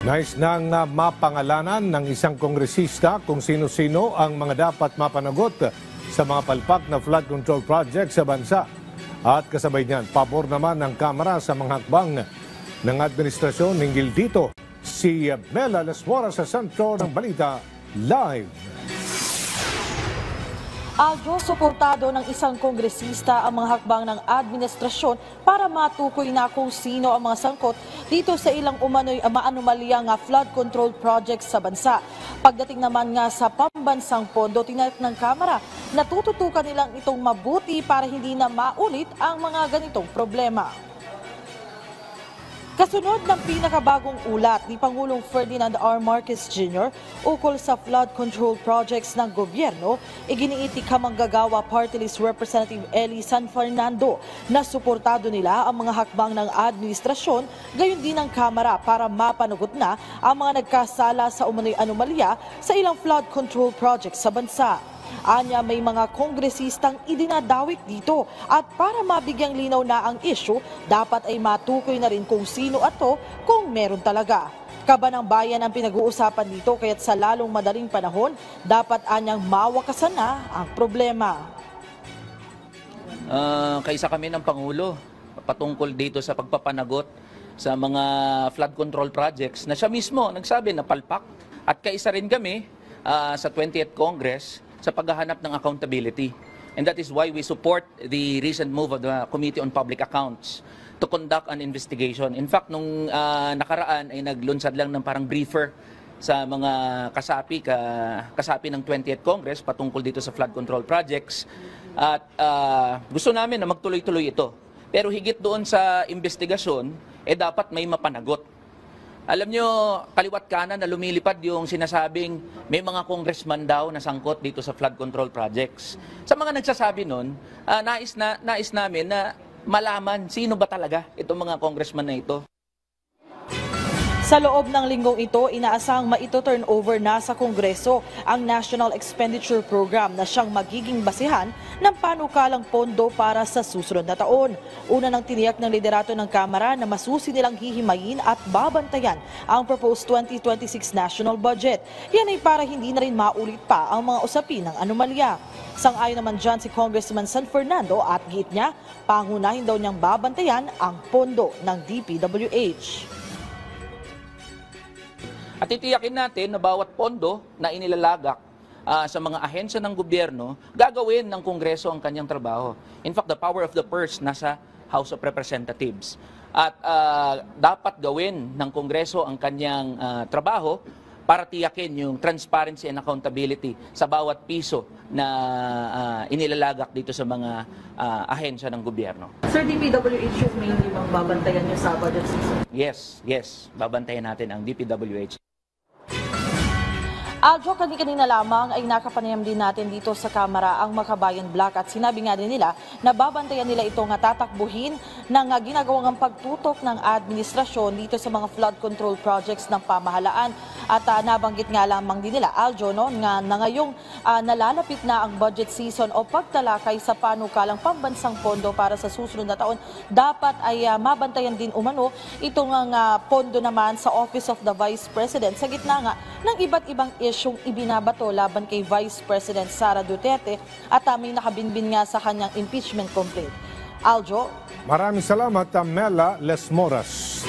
Nais nang mapangalanan ng isang kongresista kung sino-sino ang mga dapat mapanagot sa mga palpak na flood control project sa bansa. At kasabay niyan, pabor naman ng Kamara sa mga hakbang ng administrasyon hinggil dito. Si Mela Lesmora sa sentro ng balita live. Aljo, suportado ng isang kongresista ang mga hakbang ng administrasyon para matukoy na kung sino ang mga sangkot dito sa ilang umano'y maanumalyang flood control projects sa bansa. Pagdating naman nga sa pambansang pondo, tinayak ng Kamara, natututukan nilang itong mabuti para hindi na maulit ang mga ganitong problema. Kasunod ng pinakabagong ulat ni Pangulong Ferdinand R. Marcos Jr. ukol sa flood control projects ng gobyerno, iginiiti kamanggagawa Party List Representative Eli San Fernando na suportado nila ang mga hakbang ng administrasyon, gayon din ng Kamara para mapanagot na ang mga nagkasala sa umano'y anomalya sa ilang flood control projects sa bansa. Anya, may mga kongresistang idinadawit dito at para mabigyang linaw na ang issue, dapat ay matukoy na rin kung sino ato kung meron talaga. Kaban ng bayan ang pinag-uusapan dito kaya't sa lalong madaling panahon, dapat anyang mawakasan na ang problema. Kaisa kami ng Pangulo patungkol dito sa pagpapanagot sa mga flood control projects na siya mismo nagsabi na palpak. At kaisa rin kami sa 20th Congress sa paghahanap ng accountability. And that is why we support the recent move of the Committee on Public Accounts to conduct an investigation. In fact, nung nakaraan ay naglunsad lang ng parang briefer sa mga kasapi ng 20th Congress patungkol dito sa flood control projects. At gusto namin na magtuloy-tuloy ito. Pero higit doon sa investigasyon, dapat may mapanagot. Alam nyo, kaliwat kanan na lumilipad yung sinasabing may mga congressman daw na sangkot dito sa flood control projects. Sa mga nagsasabi nun, nais namin na malaman sino ba talaga itong mga congressman na ito. Sa loob ng linggong ito, inaasang maito-turn over na sa Kongreso ang National Expenditure Program na siyang magiging basihan ng panukalang pondo para sa susunod na taon. Una nang tiniyak ng liderato ng Kamara na masusi nilang hihimayin at babantayan ang proposed 2026 national budget. Yan ay para hindi na rin maulit pa ang mga usapin ng anomalya. Sang-ayon naman dyan si Congressman San Fernando at giit niya, pangunahin daw niyang babantayan ang pondo ng DPWH. At titiyakin natin na bawat pondo na inilalagak sa mga ahensya ng gobyerno, gagawin ng Kongreso ang kanyang trabaho. In fact, the power of the purse nasa House of Representatives. At dapat gawin ng Kongreso ang kanyang trabaho para tiyakin yung transparency and accountability sa bawat piso na inilalagak dito sa mga ahensya ng gobyerno. Sir, DPWH yung mainly bang babantayan niyo sa budget season? Yes. Babantayan natin ang DPWH. Aljo, kanina lamang ay nakapanayam din natin dito sa Kamara ang Makabayan Black at sinabi nga din nila na babantayan nila itong tatakbuhin ng ginagawang pagtutok ng administrasyon dito sa mga flood control projects ng pamahalaan. At nabanggit nga lamang din nila, Aljo, no, nga na ngayong nalalapit na ang budget season o pagtalakay sa panukalang pambansang pondo para sa susunod na taon, dapat ay mabantayan din umano itong pondo naman sa Office of the Vice President sa gitna nga ng iba't ibang isyong ibinabato laban kay Vice President Sara Duterte at may nakabinbin nga sa kanyang impeachment complaint. Aljo? Maraming salamat, Mela Lesmoras.